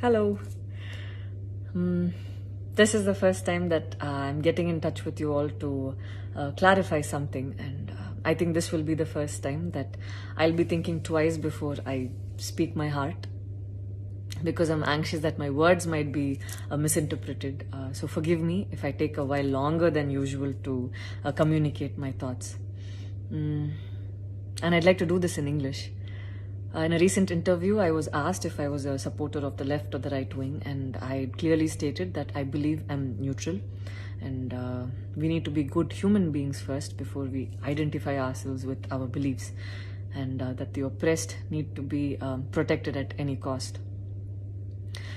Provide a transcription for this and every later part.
Hello. This is the first time that I'm getting in touch with you all to clarify something, and I think this will be the first time that I'll be thinking twice before I speak my heart, because I'm anxious that my words might be misinterpreted. So forgive me if I take a while longer than usual to communicate my thoughts. And I'd like to do this in English. In a recent interview, I was asked if I was a supporter of the left or the right wing, and I clearly stated that I believe I'm neutral, and we need to be good human beings first before we identify ourselves with our beliefs, and that the oppressed need to be protected at any cost.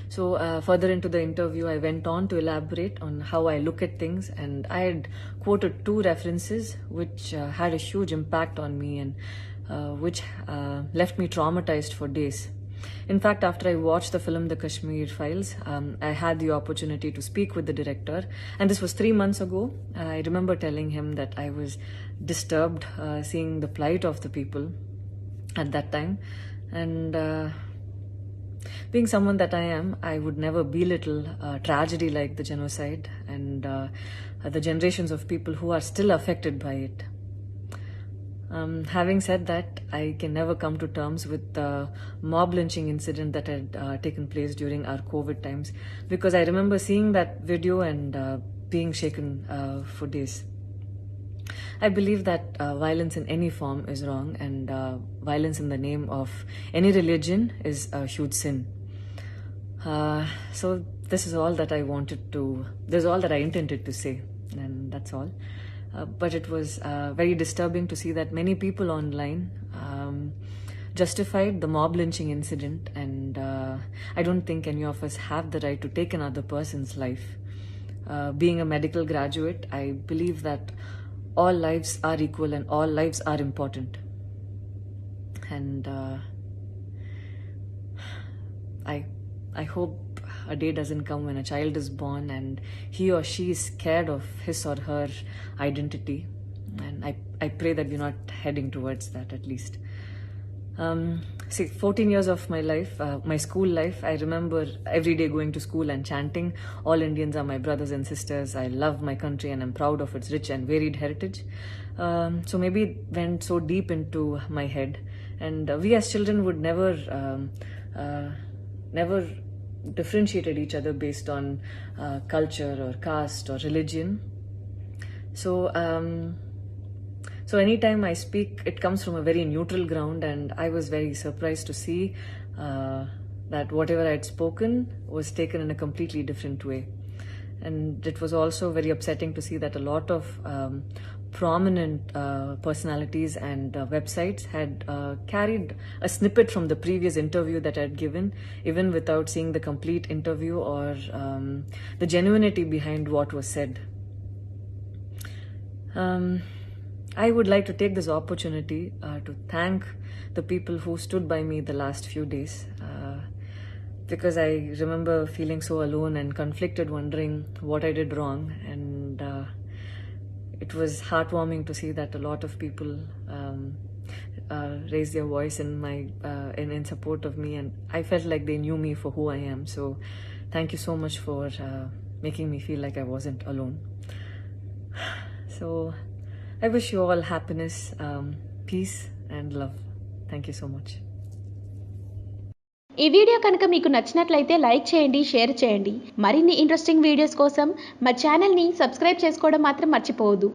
So further into the interview, I went on to elaborate on how I look at things, and I had quoted two references which had a huge impact on me, and which left me traumatized for days. In fact, after I watched the film The Kashmir Files, I had the opportunity to speak with the director, and this was 3 months ago. I remember telling him that I was disturbed seeing the plight of the people at that time, and being someone that I am, I would never belittle tragedy like the genocide and the generations of people who are still affected by it. Having said that, I can never come to terms with the mob lynching incident that had taken place during our COVID times, because I remember seeing that video and being shaken for days. I believe that violence in any form is wrong, and violence in the name of any religion is a huge sin. So this is all that I intended to say, and that's all. But it was very disturbing to see that many people online justified the mob lynching incident, and I don't think any of us have the right to take another person's life. Being a medical graduate, I believe that all lives are equal and all lives are important. And I hope a day doesn't come when a child is born and he or she is scared of his or her identity. And I pray that we're not heading towards that, at least. 14 years of my life, my school life, I remember every day going to school and chanting, "All Indians are my brothers and sisters. I love my country and I'm proud of its rich and varied heritage." So maybe it went so deep into my head. And we as children would never differentiated each other based on culture or caste or religion. So anytime I speak, it comes from a very neutral ground, and I was very surprised to see that whatever I had spoken was taken in a completely different way. And it was also very upsetting to see that a lot of prominent personalities and websites had carried a snippet from the previous interview that I had given, even without seeing the complete interview or the genuinity behind what was said. I would like to take this opportunity to thank the people who stood by me the last few days, because I remember feeling so alone and conflicted, wondering what I did wrong. And it was heartwarming to see that a lot of people raised their voice in support of me, and I felt like they knew me for who I am. So thank you so much for making me feel like I wasn't alone. So I wish you all happiness, peace and love. Thank you so much. ఈ video కనుక మీకు నచ్చినట్లయితే like చేయండి, share చేయండి. మరిన్ని interesting videos కోసం మా ఛానల్ని సబ్స్క్రైబ్ చేసుకోవడం మాత్రం మర్చిపోవద్దు.